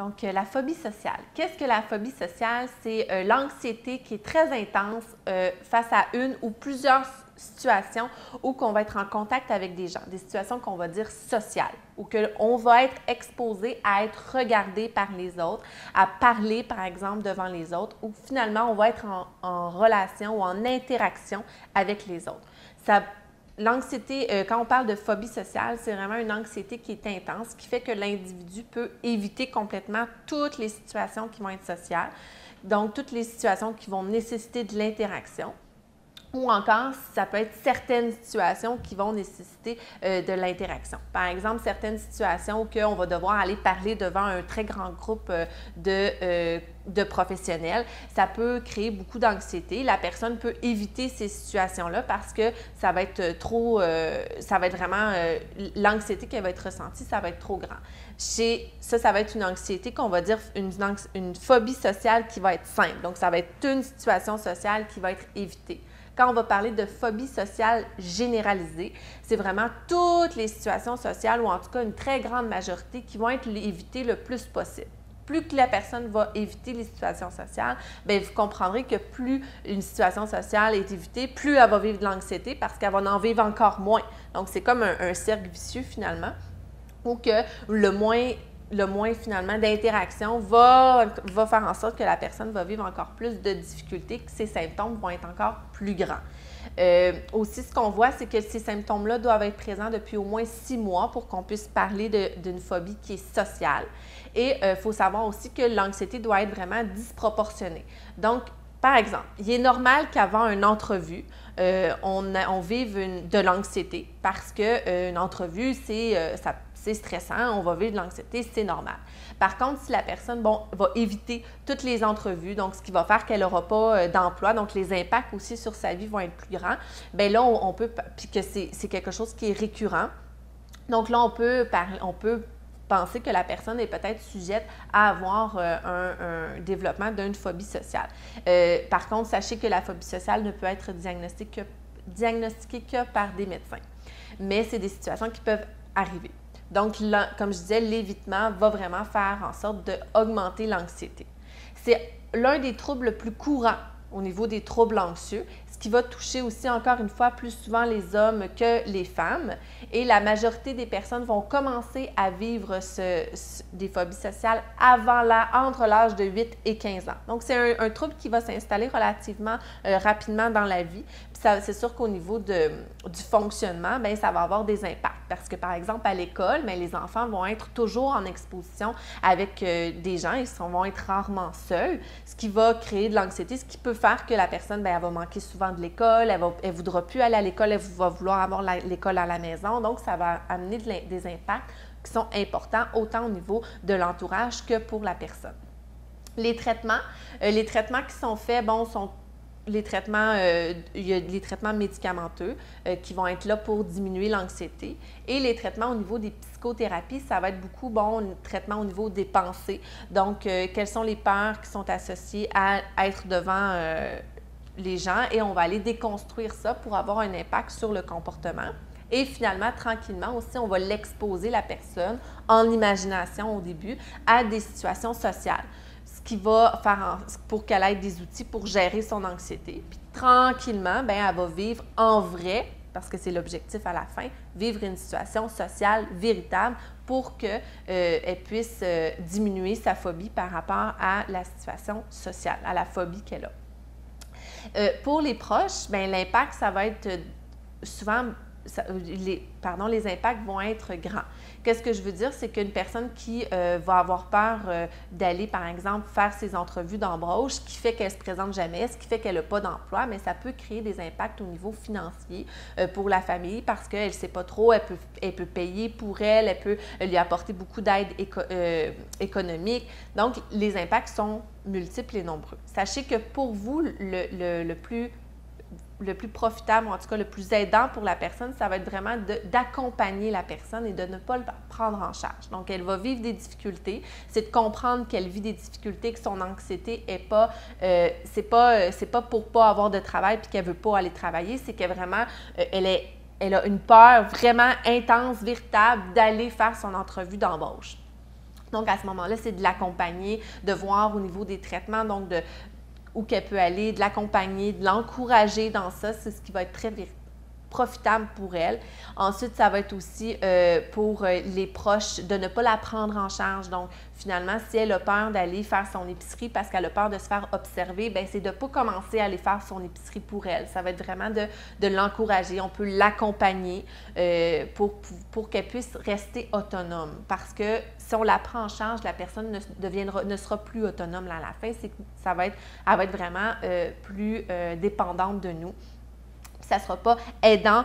Donc, la phobie sociale. Qu'est-ce que la phobie sociale? C'est l'anxiété qui est très intense face à une ou plusieurs situations où on va être en contact avec des gens, des situations qu'on va dire sociales, où on va être exposé à être regardé par les autres, à parler, par exemple, devant les autres, ou finalement, on va être en relation ou en interaction avec les autres. L'anxiété, quand on parle de phobie sociale, c'est vraiment une anxiété qui est intense, qui fait que l'individu peut éviter complètement toutes les situations qui vont être sociales, donc toutes les situations qui vont nécessiter de l'interaction. Ou encore, ça peut être certaines situations qui vont nécessiter de l'interaction. Par exemple, certaines situations où on va devoir aller parler devant un très grand groupe de professionnels, ça peut créer beaucoup d'anxiété. La personne peut éviter ces situations-là parce que ça va être trop, ça va être vraiment, l'anxiété qu'elle va être ressentie, ça va être trop grand. Ça va être une anxiété qu'on va dire une phobie sociale qui va être simple. Donc, ça va être une situation sociale qui va être évitée. Quand on va parler de phobie sociale généralisée, c'est vraiment toutes les situations sociales, ou en tout cas une très grande majorité, qui vont être évitées le plus possible. Plus que la personne va éviter les situations sociales, bien, vous comprendrez que plus une situation sociale est évitée, plus elle va vivre de l'anxiété parce qu'elle va en vivre encore moins. Donc, c'est comme un cercle vicieux finalement, où que le moins finalement d'interaction va faire en sorte que la personne va vivre encore plus de difficultés, que ses symptômes vont être encore plus grands. Aussi, ce qu'on voit, c'est que ces symptômes-là doivent être présents depuis au moins 6 mois pour qu'on puisse parler d'une phobie qui est sociale. Et il faut savoir aussi que l'anxiété doit être vraiment disproportionnée. Donc, par exemple, il est normal qu'avant une entrevue, on vive de l'anxiété parce qu'une entrevue, c'est stressant, on va vivre de l'anxiété, c'est normal. Par contre, si la personne va éviter toutes les entrevues, donc ce qui va faire qu'elle n'aura pas d'emploi, donc les impacts aussi sur sa vie vont être plus grands, bien là, on peut, puis que c'est quelque chose qui est récurrent, donc là, on peut penser que la personne est peut-être sujette à avoir un développement d'une phobie sociale. Par contre, sachez que la phobie sociale ne peut être diagnostiquée que par des médecins, mais c'est des situations qui peuvent arriver. Donc, là, comme je disais, l'évitement va vraiment faire en sorte d'augmenter l'anxiété. C'est l'un des troubles le plus courants au niveau des troubles anxieux, ce qui va toucher aussi, encore une fois, plus souvent les hommes que les femmes. Et la majorité des personnes vont commencer à vivre des phobies sociales entre l'âge de 8 et 15 ans. Donc, c'est un trouble qui va s'installer relativement rapidement dans la vie. C'est sûr qu'au niveau du fonctionnement, bien, ça va avoir des impacts. Parce que, par exemple, à l'école, bien, les enfants vont être toujours en exposition avec des gens. Ils vont être rarement seuls, ce qui va créer de l'anxiété, ce qui peut faire que la personne, bien, elle va manquer souvent de l'école, elle ne voudra plus aller à l'école, elle va vouloir avoir l'école à la maison. Donc, ça va amener des impacts qui sont importants, autant au niveau de l'entourage que pour la personne. Les traitements qui sont faits, sont il y a les traitements médicamenteux qui vont être là pour diminuer l'anxiété. Et les traitements au niveau des psychothérapies, ça va être beaucoup, traitement au niveau des pensées. Donc, quelles sont les peurs qui sont associées à être devant les gens, et on va aller déconstruire ça pour avoir un impact sur le comportement. Et finalement, tranquillement aussi, on va l'exposer, la personne, en imagination au début, à des situations sociales, ce qui va faire pour qu'elle ait des outils pour gérer son anxiété. Puis tranquillement, bien, elle va vivre en vrai, parce que c'est l'objectif à la fin, vivre une situation sociale véritable pour qu'elle puisse diminuer sa phobie par rapport à la situation sociale, à la phobie qu'elle a. Pour les proches, bien, l'impact, ça va être souvent... les impacts vont être grands. Qu'est-ce que je veux dire? C'est qu'une personne qui va avoir peur d'aller, par exemple, faire ses entrevues d'embauche, ce qui fait qu'elle ne se présente jamais, ce qui fait qu'elle n'a pas d'emploi, mais ça peut créer des impacts au niveau financier pour la famille parce qu'elle ne sait pas trop, elle peut payer pour elle peut lui apporter beaucoup d'aide économique. Donc, les impacts sont multiples et nombreux. Sachez que pour vous, le plus profitable, ou en tout cas le plus aidant pour la personne, ça va être vraiment d'accompagner la personne et de ne pas le prendre en charge. Donc, elle va vivre des difficultés. C'est de comprendre qu'elle vit des difficultés, que son anxiété est pas, c'est pas pour pas avoir de travail puis qu'elle veut pas aller travailler, c'est que vraiment, elle a une peur vraiment intense, véritable d'aller faire son entrevue d'embauche. Donc, à ce moment-là, c'est de l'accompagner, de voir au niveau des traitements, donc où qu'elle peut aller, de l'accompagner, de l'encourager dans ça. C'est ce qui va être très profitable pour elle. Ensuite, ça va être aussi pour les proches de ne pas la prendre en charge. Donc, finalement, si elle a peur d'aller faire son épicerie parce qu'elle a peur de se faire observer, bien, c'est de ne pas commencer à aller faire son épicerie pour elle. Ça va être vraiment de l'encourager. On peut l'accompagner pour qu'elle puisse rester autonome. Parce que si on la prend en charge, la personne ne sera plus autonome à la fin. Elle va être vraiment plus dépendante de nous. Ça ne sera pas aidant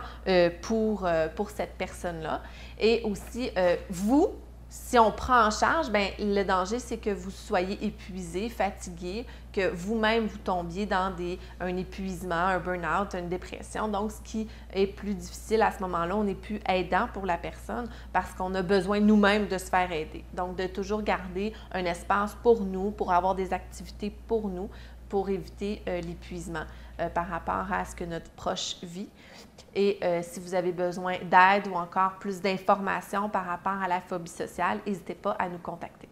pour cette personne-là. Et aussi, vous, si on prend en charge, bien, le danger, c'est que vous soyez épuisé, fatigué, que vous-même, vous tombiez dans un épuisement, un burn-out, une dépression. Donc, ce qui est plus difficile à ce moment-là, on n'est plus aidant pour la personne parce qu'on a besoin nous-mêmes de se faire aider. Donc, de toujours garder un espace pour nous, pour avoir des activités pour nous, pour éviter l'épuisement par rapport à ce que notre proche vit. Et si vous avez besoin d'aide ou encore plus d'informations par rapport à la phobie sociale, n'hésitez pas à nous contacter.